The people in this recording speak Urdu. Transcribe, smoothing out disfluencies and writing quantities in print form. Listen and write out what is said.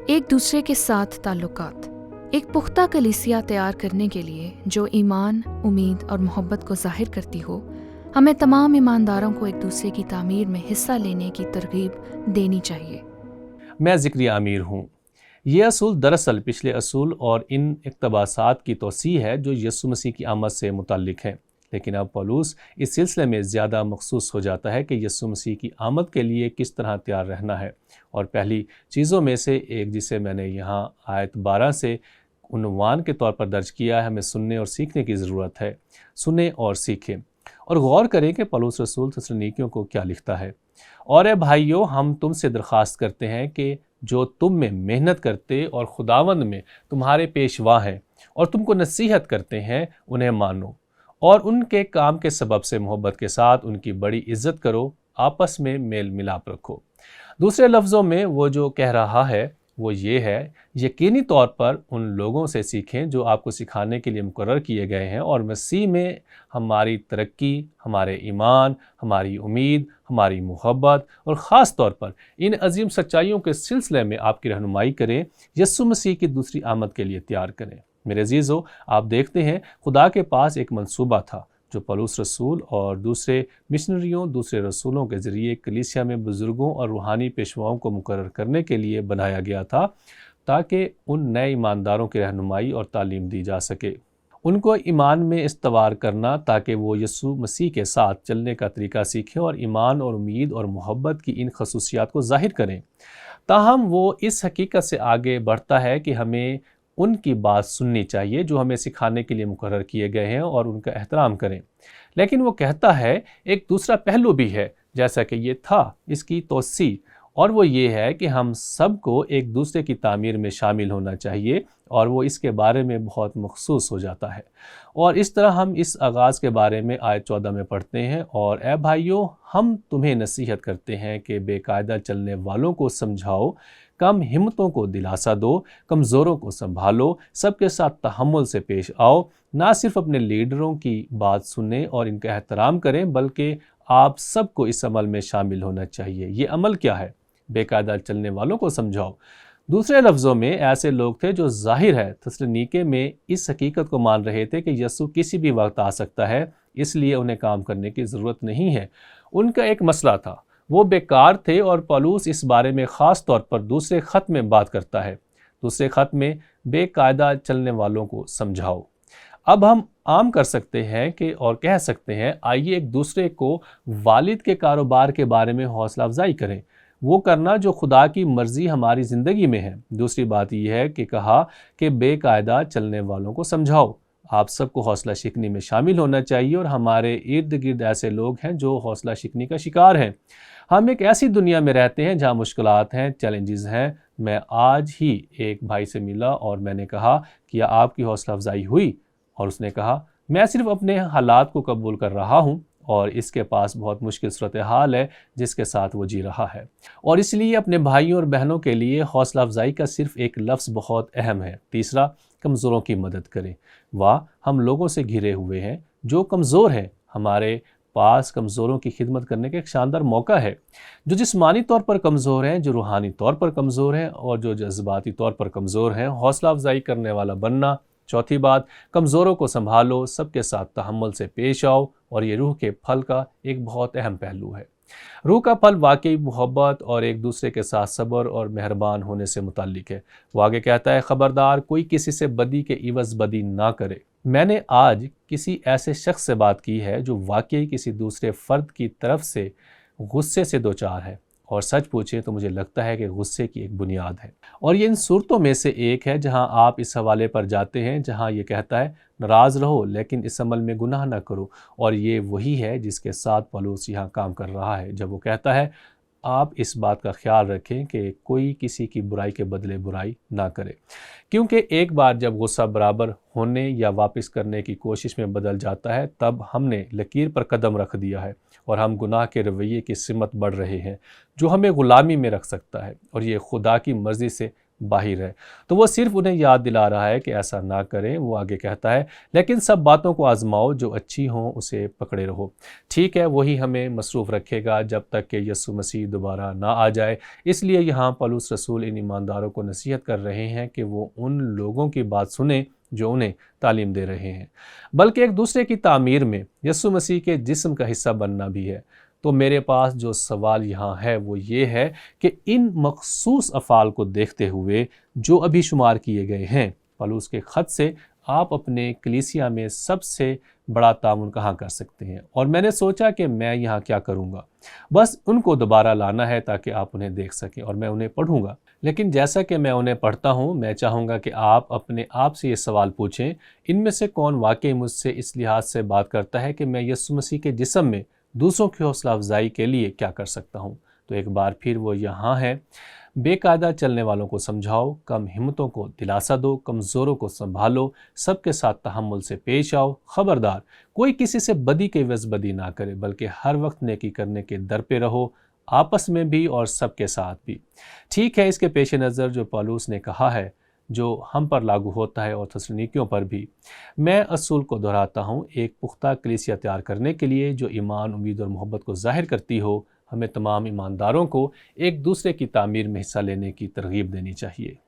ایک دوسرے کے ساتھ تعلقات۔ ایک پختہ کلیسیا تیار کرنے کے لیے جو ایمان، امید اور محبت کو ظاہر کرتی ہو، ہمیں تمام ایمانداروں کو ایک دوسرے کی تعمیر میں حصہ لینے کی ترغیب دینی چاہیے۔ میں ذکری امیر ہوں۔ یہ اصول دراصل پچھلے اصول اور ان اقتباسات کی توسیع ہے جو یسوع مسیح کی آمد سے متعلق ہیں، لیکن اب پولس اس سلسلے میں زیادہ مخصوص ہو جاتا ہے کہ یسوع مسیح کی آمد کے لیے کس طرح تیار رہنا ہے، اور پہلی چیزوں میں سے ایک جسے میں نے یہاں آیت 12 سے عنوان کے طور پر درج کیا ہے، ہمیں سننے اور سیکھنے کی ضرورت ہے۔ سنیں اور سیکھیں، اور غور کریں کہ پولس رسول تسلونیکیوں کو کیا لکھتا ہے۔ اور اے بھائیو، ہم تم سے درخواست کرتے ہیں کہ جو تم میں محنت کرتے اور خداوند میں تمہارے پیشوا ہیں اور تم کو نصیحت کرتے ہیں، انہیں مانو، اور ان کے کام کے سبب سے محبت کے ساتھ ان کی بڑی عزت کرو، آپس میں میل ملاپ رکھو۔ دوسرے لفظوں میں وہ جو کہہ رہا ہے وہ یہ ہے، یقینی طور پر ان لوگوں سے سیکھیں جو آپ کو سکھانے کے لیے مقرر کیے گئے ہیں، اور مسیح میں ہماری ترقی، ہمارے ایمان، ہماری امید، ہماری محبت اور خاص طور پر ان عظیم سچائیوں کے سلسلے میں آپ کی رہنمائی کریں، یسوع مسیح کی دوسری آمد کے لیے تیار کریں۔ میرے عزیزو، آپ دیکھتے ہیں خدا کے پاس ایک منصوبہ تھا جو پولس رسول اور دوسرے مشنریوں، دوسرے رسولوں کے ذریعے کلیسیا میں بزرگوں اور روحانی پیشواؤں کو مقرر کرنے کے لیے بنایا گیا تھا، تاکہ ان نئے ایمانداروں کی رہنمائی اور تعلیم دی جا سکے، ان کو ایمان میں استوار کرنا تاکہ وہ یسوع مسیح کے ساتھ چلنے کا طریقہ سیکھیں اور ایمان اور امید اور محبت کی ان خصوصیات کو ظاہر کریں۔ تاہم وہ اس حقیقت سے آگے بڑھتا ہے کہ ہمیں ان کی بات سننی چاہیے جو ہمیں سکھانے کے لیے مقرر کیے گئے ہیں، اور ان کا احترام کریں۔ لیکن وہ کہتا ہے ایک دوسرا پہلو بھی ہے، جیسا کہ یہ تھا اس کی توسیع، اور وہ یہ ہے کہ ہم سب کو ایک دوسرے کی تعمیر میں شامل ہونا چاہیے، اور وہ اس کے بارے میں بہت مخصوص ہو جاتا ہے۔ اور اس طرح ہم اس آغاز کے بارے میں آیت 14 میں پڑھتے ہیں، اور اے بھائیو، ہم تمہیں نصیحت کرتے ہیں کہ بے قاعدہ چلنے والوں کو سمجھاؤ، کم ہمتوں کو دلاسا دو، کمزوروں کو سنبھالو، سب کے ساتھ تحمل سے پیش آؤ، نہ صرف اپنے لیڈروں کی بات سنیں اور ان کا احترام کریں، بلکہ آپ سب کو اس عمل میں شامل ہونا چاہیے۔ یہ عمل کیا ہے؟ بے قاعدہ چلنے والوں کو سمجھاؤ۔ دوسرے لفظوں میں ایسے لوگ تھے جو ظاہر ہے تسلونیکے میں اس حقیقت کو مان رہے تھے کہ یسوع کسی بھی وقت آ سکتا ہے، اس لیے انہیں کام کرنے کی ضرورت نہیں ہے۔ ان کا ایک مسئلہ تھا، وہ بیکار تھے، اور پولس اس بارے میں خاص طور پر دوسرے خط میں بات کرتا ہے۔ دوسرے خط میں بے قاعدہ چلنے والوں کو سمجھاؤ۔ اب ہم عام کر سکتے ہیں اور کہہ سکتے ہیں، آئیے ایک دوسرے کو والد کے کاروبار کے بارے میں حوصلہ افزائی کریں، وہ کرنا جو خدا کی مرضی ہماری زندگی میں ہے۔ دوسری بات یہ ہے کہ کہا کہ بے قاعدہ چلنے والوں کو سمجھاؤ۔ آپ سب کو حوصلہ شکنی میں شامل ہونا چاہیے، اور ہمارے ارد گرد ایسے لوگ ہیں جو حوصلہ شکنی کا شکار ہیں۔ ہم ایک ایسی دنیا میں رہتے ہیں جہاں مشکلات ہیں، چیلنجز ہیں۔ میں آج ہی ایک بھائی سے ملا اور میں نے کہا کیا آپ کی حوصلہ افزائی ہوئی؟ اور اس نے کہا میں صرف اپنے حالات کو قبول کر رہا ہوں، اور اس کے پاس بہت مشکل صورتحال ہے جس کے ساتھ وہ جی رہا ہے، اور اس لیے اپنے بھائیوں اور بہنوں کے لیے حوصلہ افزائی کا صرف ایک لفظ بہت اہم ہے۔ تیسرا، کمزوروں کی مدد کریں۔ واہ، ہم لوگوں سے گھرے ہوئے ہیں جو کمزور ہیں۔ ہمارے پاس کمزوروں کی خدمت کرنے کا ایک شاندار موقع ہے، جو جسمانی طور پر کمزور ہیں، جو روحانی طور پر کمزور ہیں، اور جو جذباتی طور پر کمزور ہیں۔ حوصلہ افزائی کرنے والا بننا۔ چوتھی بات، کمزوروں کو سنبھالو، سب کے ساتھ تحمل سے پیش آؤ، اور یہ روح کے پھل کا ایک بہت اہم پہلو ہے۔ روح کا پھل واقعی محبت اور ایک دوسرے کے ساتھ صبر اور مہربان ہونے سے متعلق ہے۔ وہ آگے کہتا ہے، خبردار کوئی کسی سے بدی کے عوض بدی نہ کرے۔ میں نے آج کسی ایسے شخص سے بات کی ہے جو واقعی کسی دوسرے فرد کی طرف سے غصے سے دوچار ہے، اور سچ پوچھیں تو مجھے لگتا ہے کہ غصے کی ایک بنیاد ہے، اور یہ ان صورتوں میں سے ایک ہے جہاں آپ اس حوالے پر جاتے ہیں جہاں یہ کہتا ہے ناراض رہو لیکن اس عمل میں گناہ نہ کرو، اور یہ وہی ہے جس کے ساتھ پولس یہاں کام کر رہا ہے جب وہ کہتا ہے آپ اس بات کا خیال رکھیں کہ کوئی کسی کی برائی کے بدلے برائی نہ کرے، کیونکہ ایک بار جب غصہ برابر ہونے یا واپس کرنے کی کوشش میں بدل جاتا ہے، تب ہم نے لکیر پر قدم رکھ دیا ہے، اور ہم گناہ کے رویے کی سمت بڑھ رہے ہیں جو ہمیں غلامی میں رکھ سکتا ہے، اور یہ خدا کی مرضی سے باہر ہے۔ تو وہ صرف انہیں یاد دلا رہا ہے کہ ایسا نہ کریں۔ وہ آگے کہتا ہے لیکن سب باتوں کو آزماؤ، جو اچھی ہوں اسے پکڑے رہو۔ ٹھیک ہے، وہی ہمیں مصروف رکھے گا جب تک کہ یسوع مسیح دوبارہ نہ آ جائے۔ اس لیے یہاں پولس رسول ان ایمانداروں کو نصیحت کر رہے ہیں کہ وہ ان لوگوں کی بات سنیں جو انہیں تعلیم دے رہے ہیں، بلکہ ایک دوسرے کی تعمیر میں یسوع مسیح کے جسم کا حصہ بننا بھی ہے۔ تو میرے پاس جو سوال یہاں ہے وہ یہ ہے کہ ان مخصوص افعال کو دیکھتے ہوئے جو ابھی شمار کیے گئے ہیں، پولس کے خط سے آپ اپنے کلیسیا میں سب سے بڑا تعاون کہاں کر سکتے ہیں؟ اور میں نے سوچا کہ میں یہاں کیا کروں گا، بس ان کو دوبارہ لانا ہے تاکہ آپ انہیں دیکھ سکیں اور میں انہیں پڑھوں گا۔ لیکن جیسا کہ میں انہیں پڑھتا ہوں، میں چاہوں گا کہ آپ اپنے آپ سے یہ سوال پوچھیں، ان میں سے کون واقعی مجھ سے اس لحاظ سے بات کرتا ہے کہ میں یسوع مسیح کے جسم میں دوسروں کی حوصلہ افزائی کے لیے کیا کر سکتا ہوں؟ تو ایک بار پھر وہ یہاں ہے، بے قاعدہ چلنے والوں کو سمجھاؤ، کم ہمتوں کو دلاسا دو، کمزوروں کو سنبھالو، سب کے ساتھ تحمل سے پیش آؤ، خبردار کوئی کسی سے بدی کے عوض بدی نہ کرے، بلکہ ہر وقت نیکی کرنے کے در پہ رہو، آپس میں بھی اور سب کے ساتھ بھی۔ ٹھیک ہے، اس کے پیش نظر جو پولس نے کہا ہے جو ہم پر لاگو ہوتا ہے اور تسلونیکیوں پر بھی، میں اصول کو دہراتا ہوں، ایک پختہ کلیسیا تیار کرنے کے لیے جو ایمان، امید اور محبت کو ظاہر کرتی ہو، ہمیں تمام ایمانداروں کو ایک دوسرے کی تعمیر میں حصہ لینے کی ترغیب دینی چاہیے۔